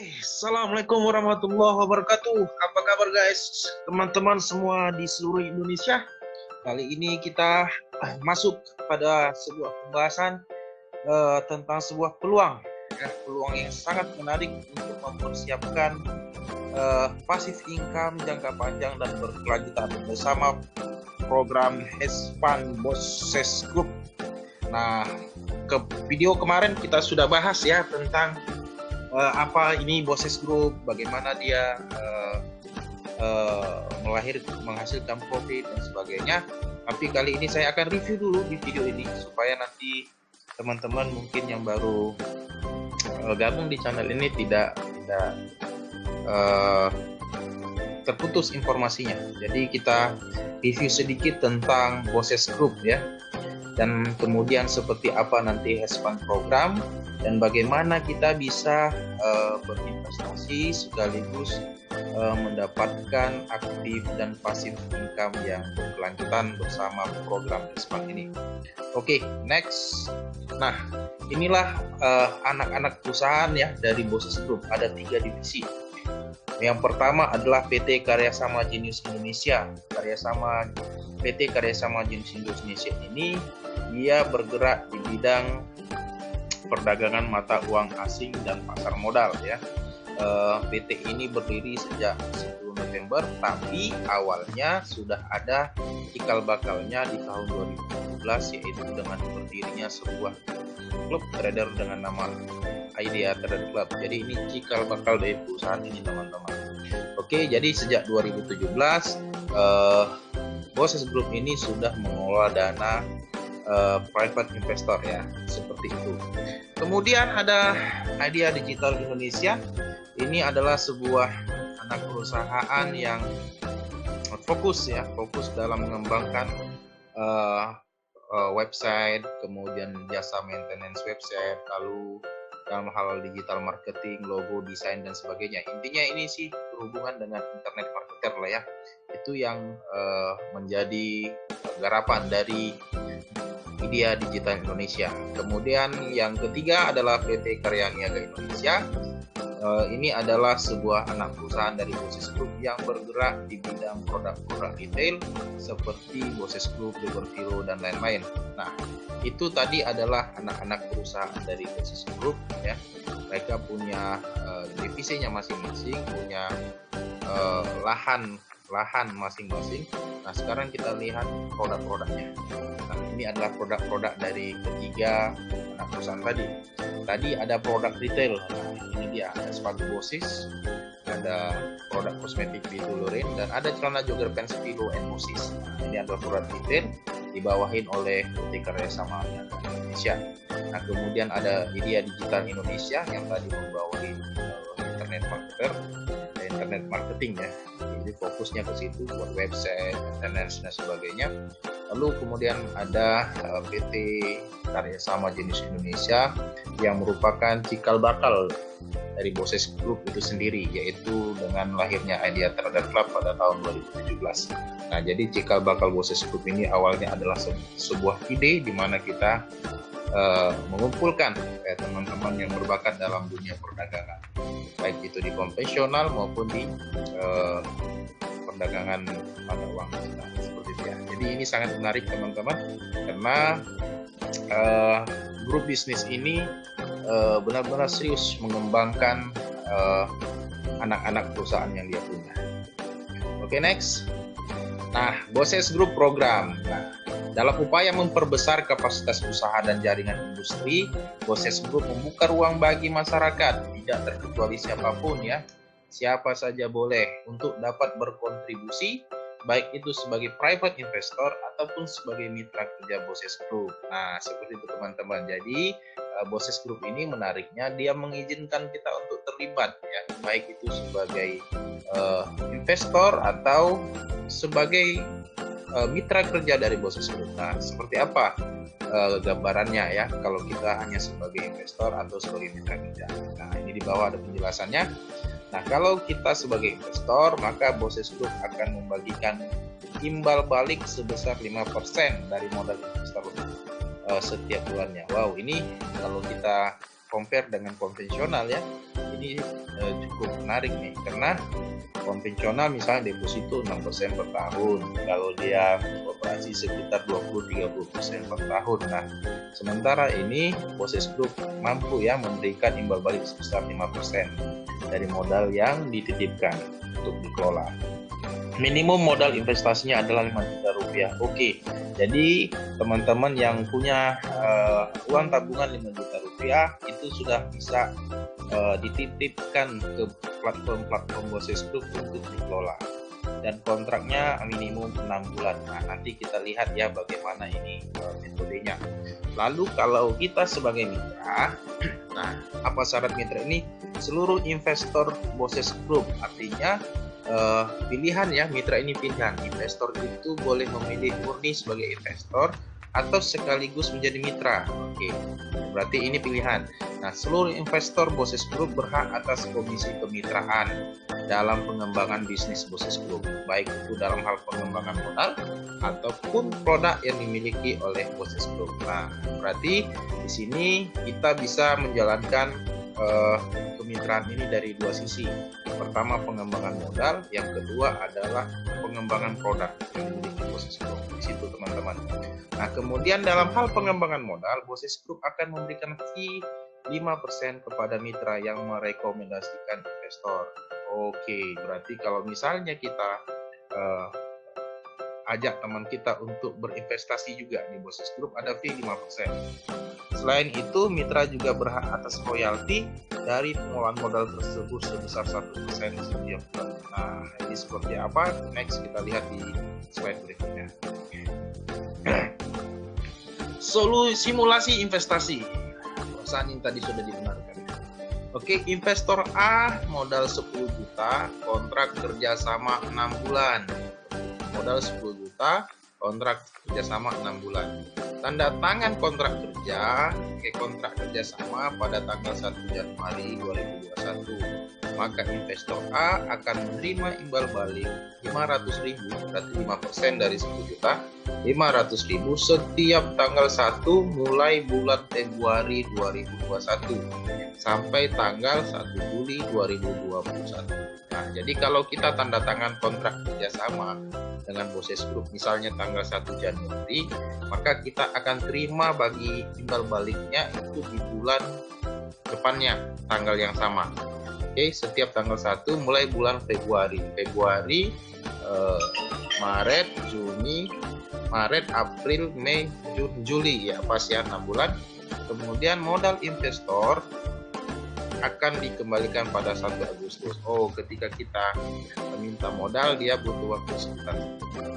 Assalamualaikum warahmatullahi wabarakatuh. Apa kabar guys, teman-teman semua di seluruh Indonesia? Kali ini kita masuk pada sebuah pembahasan tentang sebuah peluang, peluang yang sangat menarik untuk mempersiapkan passive income jangka panjang dan berkelanjutan bersama program hedge fund Bosses Group. Nah, ke video kemarin kita sudah bahas ya tentang apa ini Bosses Group, bagaimana dia menghasilkan profit dan sebagainya. Tapi kali ini saya akan review dulu di video ini supaya nanti teman-teman mungkin yang baru gabung di channel ini tidak terputus informasinya. Jadi kita review sedikit tentang Bosses Group ya, dan kemudian seperti apa nanti hedge fund program dan bagaimana kita bisa berinvestasi sekaligus mendapatkan aktif dan pasif income yang berkelanjutan bersama program hedge fund ini. Oke, next. Nah, inilah anak-anak perusahaan ya dari Bosses Group. Ada 3 divisi. Yang pertama adalah PT Karyasama Jenius Indonesia. PT Karyasama Jenius Indonesia ini dia bergerak di bidang perdagangan mata uang asing dan pasar modal ya. PT ini berdiri sejak 10 November, tapi awalnya sudah ada cikal bakalnya di tahun 2017, yaitu dengan berdirinya sebuah klub trader dengan nama Idea Trader Club. Jadi ini cikal bakal dari perusahaan ini teman-teman. Oke, jadi sejak 2017 Bosses Group ini sudah mengelola dana private investor ya, seperti itu. Kemudian ada Idea Digital Indonesia. Ini adalah sebuah anak perusahaan yang fokus dalam mengembangkan website, kemudian jasa maintenance website, lalu dalam hal digital marketing, logo, desain dan sebagainya. Intinya ini sih berhubungan dengan internet marketer lah ya. Itu yang menjadi garapan dari Idea Digital Indonesia. Kemudian yang ketiga adalah PT Karya Niaga Indonesia. Ini adalah sebuah anak perusahaan dari Bosses Group yang bergerak di bidang produk-produk retail seperti Bosses Group, Deberviro dan lain-lain. Nah, itu tadi adalah anak-anak perusahaan dari Bosses Group ya. Mereka punya divisinya masing-masing, punya lahan masing-masing. Nah, sekarang kita lihat produk-produknya. Nah, ini adalah produk-produk dari ketiga anak perusahaan tadi. Tadi ada produk retail. Nah, ini dia, ada sepatu Bosses, ada produk kosmetik Bitulorin, dan ada celana jogger pants Pilo and Bosses. Nah, ini adalah produk retail dibawahin oleh PT Karyasama Indonesia. Nah, kemudian ada Idea Digital Indonesia yang tadi membawahi internet marketer, internet marketing ya. Jadi fokusnya ke situ buat website, maintenance dan sebagainya. Lalu kemudian ada PT Karyasama Jenius Indonesia yang merupakan cikal bakal dari Bosses Group itu sendiri, yaitu dengan lahirnya Idea Trader Club pada tahun 2017. Nah, jadi cikal bakal Bosses Group ini awalnya adalah sebuah ide di mana kita mengumpulkan teman-teman yang berbakat dalam dunia perdagangan, baik itu di konvensional maupun di perdagangan mata uang seperti itu ya. Jadi ini sangat menarik teman-teman, karena grup bisnis ini benar-benar serius mengembangkan anak-anak perusahaan yang dia punya. Oke, next. Nah, Bosses Group program. Nah, dalam upaya memperbesar kapasitas usaha dan jaringan industri, Bosses Group membuka ruang bagi masyarakat, tidak terkecuali siapapun ya. Siapa saja boleh untuk dapat berkontribusi, baik itu sebagai private investor ataupun sebagai mitra kerja Bosses Group. Nah, seperti itu teman-teman. Jadi Bosses Group ini menariknya dia mengizinkan kita untuk terlibat ya, baik itu sebagai investor atau sebagai mitra kerja dari Bosses Group. Nah, seperti apa gambarannya ya kalau kita hanya sebagai investor atau sebagai mitra kerja. Nah, ini di bawah ada penjelasannya. Nah, kalau kita sebagai investor, maka Bosses Group akan membagikan imbal balik sebesar 5% dari modal investor setiap bulannya. Wow, ini kalau kita compare dengan konvensional ya, ini cukup menarik nih, karena konvensional misalnya deposito 6% per tahun, kalau dia operasi sekitar 20-30% per tahun. Nah, sementara ini Bosses Group mampu ya memberikan imbal balik sebesar 5% dari modal yang dititipkan untuk dikelola. Minimum modal investasinya adalah 5 juta rupiah. Oke, jadi teman-teman yang punya uang tabungan 5 juta rupiah itu sudah bisa dititipkan ke platform Bosses Group untuk dikelola, dan kontraknya minimum 6 bulan. Nah, nanti kita lihat ya bagaimana ini metodenya. Lalu kalau kita sebagai mitra, nah apa syarat mitra ini? Seluruh investor Bosses Group, artinya pilihan ya, mitra ini pilihan. Investor itu boleh memilih murni sebagai investor atau sekaligus menjadi mitra. Oke, berarti ini pilihan. Nah, seluruh investor Bosses Group berhak atas komisi kemitraan dalam pengembangan bisnis Bosses Group, baik itu dalam hal pengembangan modal ataupun produk yang dimiliki oleh Bosses Group. Nah, berarti di sini kita bisa menjalankan kemitraan ini dari dua sisi. Pertama, pengembangan modal, yang kedua adalah pengembangan produk yang dimiliki Bosses Group. Di situ teman-teman. Nah, kemudian dalam hal pengembangan modal, Bosses Group akan memberikan fee 5% kepada mitra yang merekomendasikan investor. Oke, berarti kalau misalnya kita ajak teman kita untuk berinvestasi juga di Bosses Group, ada fee 5%. Selain itu, mitra juga berhak atas royalti dari pengelolaan modal tersebut sebesar 1% setiap bulan. Nah, ini seperti apa? Next kita lihat di slide berikutnya. Simulasi investasi. Perusahaan yang tadi sudah dibenarkan. Oke, investor A modal 10 juta, kontrak kerjasama 6 bulan. Modal 10 juta, kontrak kerjasama 6 bulan. Tanda tangan kontrak kerjasama pada tanggal 1 Januari 2021. Maka investor A akan menerima imbal balik 500.000, berarti 5% dari 10 juta, 500.000 setiap tanggal 1 mulai bulan Februari 2021 sampai tanggal 1 Juli 2021. Nah, jadi kalau kita tanda tangan kontrak kerjasama dengan Bosses Group misalnya tanggal 1 Januari, maka kita akan terima bagi imbal baliknya itu di bulan depannya, tanggal yang sama. Oke, setiap tanggal 1 mulai bulan Februari, Maret, Juni, April, Mei, Juli, ya pas ya 6 bulan. Kemudian modal investor akan dikembalikan pada 1 Agustus. Oh, ketika kita meminta modal dia butuh waktu sekitar.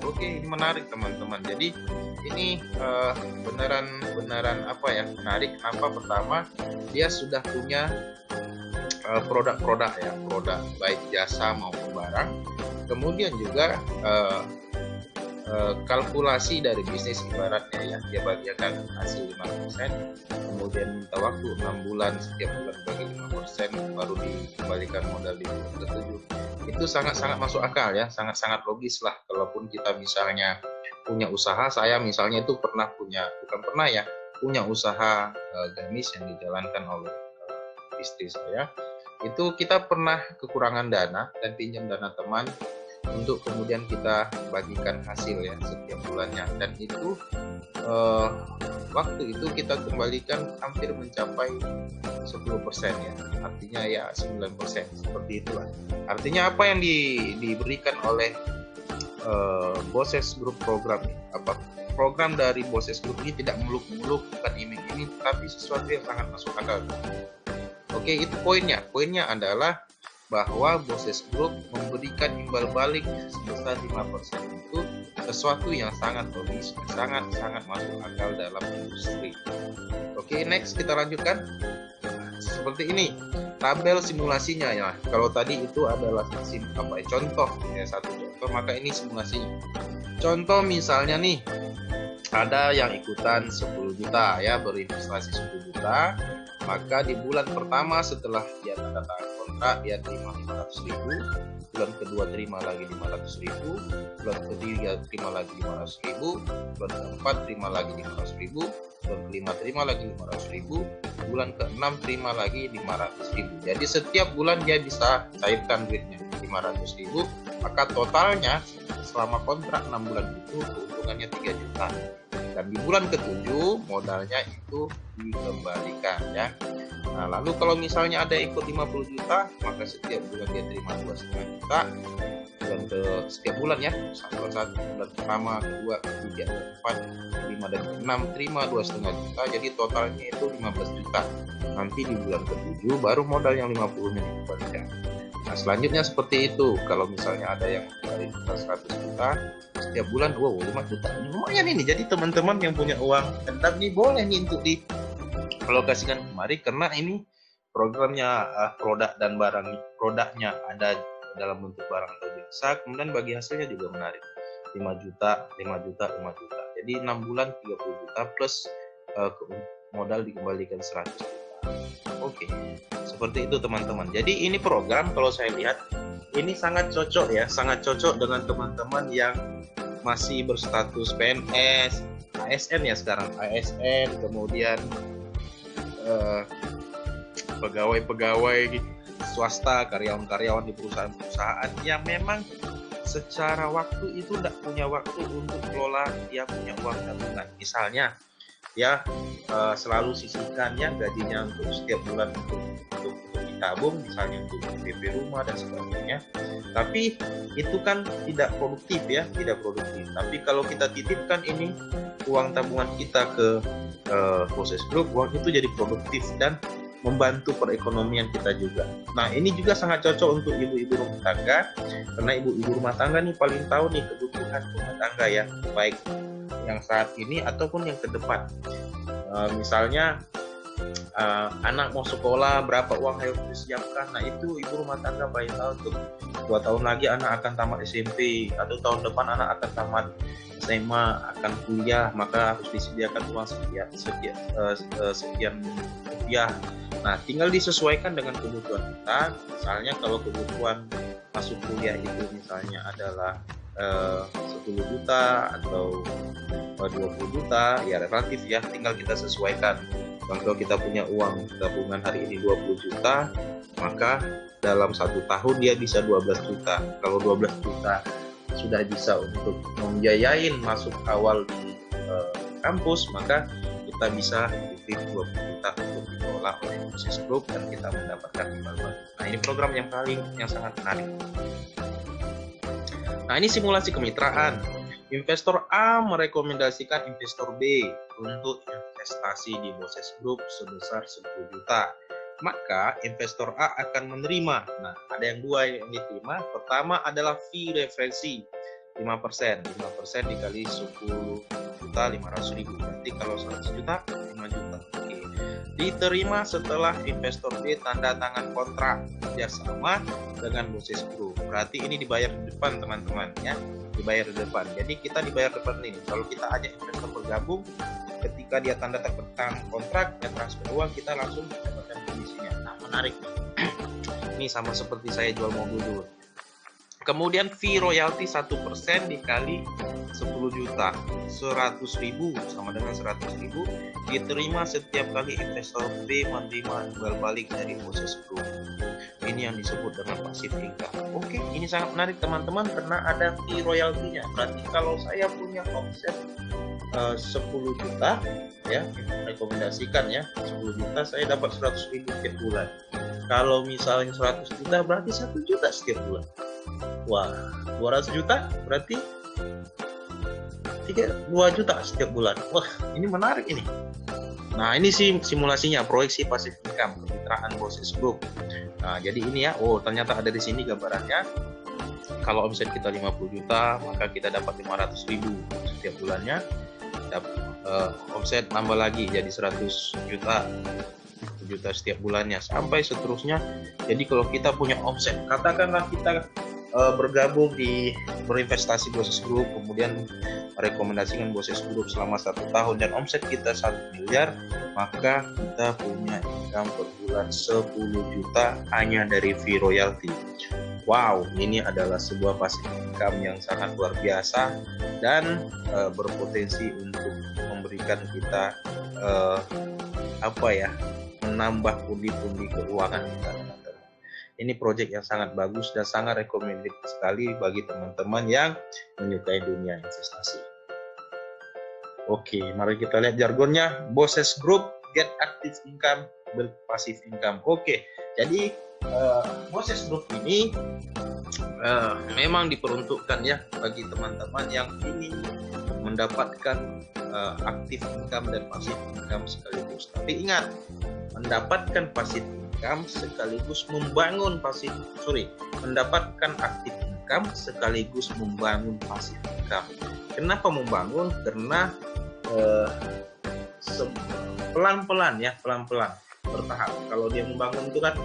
Oke, ini menarik teman-teman. Jadi ini beneran apa ya, menarik. Kenapa? Pertama, dia sudah punya produk-produk ya, produk baik jasa maupun barang. Kemudian juga kalkulasi dari bisnis ibaratnya ya, dia bagikan hasil 5%, kemudian minta waktu 6 bulan, setiap bulan bagi 5%, baru dikembalikan modal di bulan ke-7. Itu sangat-sangat masuk akal ya, sangat-sangat logis lah. Kalaupun kita misalnya punya usaha, saya misalnya itu punya usaha gamis yang dijalankan oleh istri saya. Itu kita pernah kekurangan dana dan pinjam dana teman untuk kemudian kita bagikan hasil ya setiap bulannya, dan itu waktu itu kita kembalikan hampir mencapai 10% ya, artinya ya 9%, seperti itulah. Artinya apa yang diberikan oleh Bosses Group program dari Bosses Group ini tidak muluk-muluk, bukan iming-iming, tapi sesuatu yang sangat masuk akal. Oke, itu poinnya. Poinnya adalah bahwa Bosses Group memberikan imbal balik sebesar 5% itu sesuatu yang sangat logis, sangat masuk akal dalam industri. Oke, next kita lanjutkan. Seperti ini tabel simulasinya ya. Kalau tadi itu adalah contoh ya, satu contoh, maka ini simulasinya. Contoh misalnya nih, ada yang ikutan 10 juta ya, berinvestasi 10 juta, maka di bulan pertama setelah dia tanda tangan kontrak dia terima 500.000, bulan kedua terima lagi 500.000, bulan ketiga terima lagi 500.000, bulan keempat terima lagi 500.000, bulan kelima terima lagi 500.000, bulan keenam terima lagi 500.000. Jadi setiap bulan dia bisa cairkan duitnya 500.000, maka totalnya selama kontrak 6 bulan itu keuntungannya 3 juta. Dan di bulan ke-7 modalnya itu dikembalikan ya. Nah, lalu kalau misalnya ada ikut 50 juta, maka setiap bulan dia terima 2,5 juta. Bulan ke setiap bulan ya, satu bulan pertama, kedua, ketiga, keempat, kelima dan keenam terima 2,5 juta. Jadi totalnya itu 15 juta. Nanti di bulan ke-7 baru modal yang 50-nya dikembalikan. Nah, selanjutnya seperti itu. Kalau misalnya ada yang dari 100 juta setiap bulan, wow 5 juta lumayan ini. Jadi teman-teman yang punya uang tetap nih boleh nih untuk dialokasikan kemari, karena ini programnya produk dan barang, produknya ada dalam bentuk barang atau jasa, kemudian bagi hasilnya juga menarik. 5 juta, 5 juta, 5 juta. Jadi 6 bulan 30 juta plus modal dikembalikan 100 juta. Oke, seperti itu teman-teman. Jadi ini program kalau saya lihat ini sangat cocok ya, sangat cocok dengan teman-teman yang masih berstatus PNS, ASN ya sekarang, ASN, kemudian pegawai-pegawai swasta, karyawan-karyawan di perusahaan-perusahaan yang memang secara waktu itu tidak punya waktu untuk kelola, dia punya uang tabungan. Misalnya ya selalu sisihkan ya gajinya untuk setiap bulan untuk ditabung, misalnya untuk DP rumah dan sebagainya. Tapi itu kan tidak produktif ya, tidak produktif. Tapi kalau kita titipkan ini uang tabungan kita ke Bosses Group, uang itu jadi produktif dan membantu perekonomian kita juga. Nah, ini juga sangat cocok untuk ibu-ibu rumah tangga, karena ibu-ibu rumah tangga nih paling tahu nih kebutuhan rumah tangga ya, baik yang saat ini ataupun yang ke depan. Misalnya anak mau sekolah, berapa uang harus disiapkan. Nah, itu ibu rumah tangga paling tahu. Untuk 2 tahun lagi anak akan tamat SMP, atau tahun depan anak akan tamat SMA, akan kuliah, maka harus disediakan uang sekian rupiah. Nah, tinggal disesuaikan dengan kebutuhan kita. Misalnya kalau kebutuhan masuk kuliah itu misalnya adalah 10 juta atau 20 juta, ya relatif ya, tinggal kita sesuaikan. Kalau kita punya uang tabungan hari ini 20 juta, maka dalam 1 tahun dia bisa 12 juta. Kalau 12 juta sudah bisa untuk membiayain masuk awal di kampus, maka kita bisa titip 20 juta untuk dikelola oleh Bosses Group dan kita mendapatkan imbal balik. Nah, ini program yang sangat menarik. Nah, ini simulasi kemitraan. Investor A merekomendasikan investor B untuk investasi di Bosses Group sebesar 10 juta. Maka investor A akan menerima. Nah, ada yang dua yang diterima. Pertama adalah fee referensi 5%. 5% dikali 10 juta 500.000. Berarti kalau 100 juta 5 juta. Oke. Diterima setelah investor B tanda tangan kontrak kerjasama dengan Bosses Group. Berarti ini dibayar di depan teman-teman ya. Dibayar di depan. Jadi kita dibayar di depan ini. Kalau kita ajak investor bergabung, ketika dia tanda tangan kontrak, ya transfer uang, kita langsung dapatkan komisinya. Nah, menarik. Ini sama seperti saya jual mobil dulu. Kemudian fee royalti 1% dikali 10 juta, 100.000 sama dengan 100.000 diterima setiap kali investor B menerima imbal balik dari Bosses Group. Ini yang disebut dengan passive income. Oke, ini sangat menarik teman-teman karena ada fee royaltinya. Berarti kalau saya punya omset 10 juta ya, rekomendasikan ya 10 juta, saya dapat 100.000 setiap bulan. Kalau misalnya 100 juta berarti 1 juta setiap bulan. Wah, 200 juta berarti 2 juta setiap bulan. Wah, ini menarik ini. Nah, ini sih simulasinya, proyeksi passive income kemitraan Bosses Group. Nah, jadi ini ya, ternyata ada di sini gambarannya. Kalau omset kita 50 juta, maka kita dapat 500.000 setiap bulannya. Omset nambah lagi jadi 100 juta setiap bulannya sampai seterusnya. Jadi kalau kita punya omset, katakanlah kita bergabung berinvestasi Bosses Group, kemudian merekomendasikan Bosses Group selama 1 tahun dan omset kita 1 miliar, maka kita punya income per bulan 10 juta hanya dari fee royalty. Wow, ini adalah sebuah passive income yang sangat luar biasa dan berpotensi untuk memberikan kita menambah pundi-pundi keuangan kita, teman-teman. Ini project yang sangat bagus dan sangat recommended sekali bagi teman-teman yang menyukai dunia investasi. Oke, mari kita lihat jargonnya. Bosses Group, get active income, build passive income. Oke, jadi Bosses Group ini memang diperuntukkan ya bagi teman-teman yang ingin mendapatkan active income dan passive income sekaligus. Tapi ingat, mendapatkan passive income sekaligus mendapatkan active income sekaligus membangun passive income. Kenapa membangun? Karena pelan-pelan bertahap. Kalau dia membangun itu kan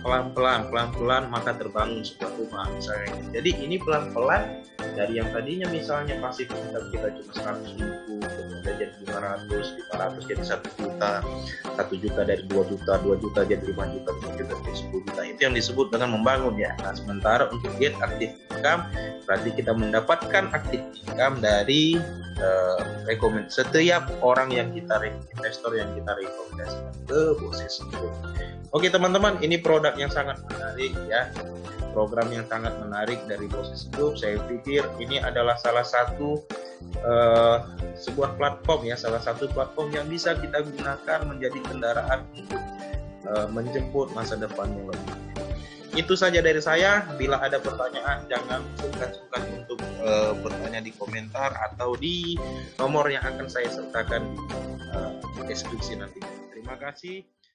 pelan-pelan maka terbangun sebuah rumah misalnya. Jadi ini pelan-pelan dari yang tadinya misalnya passive income kita cuma 100.000, kemudian jadi 500 jadi 1 juta dari 2 juta jadi 5 juta, 5 juta jadi 10 juta. Itu yang disebut dengan membangun ya. Nah, sementara untuk get active income berarti kita mendapatkan active income dari setiap orang yang investor yang kita rekomendasikan ke Bosses Group. Oke teman-teman, ini produk yang sangat menarik ya, program yang sangat menarik dari Bosses Group. Saya pikir ini adalah salah satu sebuah platform ya, salah satu platform yang bisa kita gunakan menjadi kendaraan untuk menjemput masa depan yang lebih. Itu saja dari saya. Bila ada pertanyaan, jangan sungkan-sungkan untuk bertanya di komentar atau di nomor yang akan saya sertakan di deskripsi nanti. Terima kasih.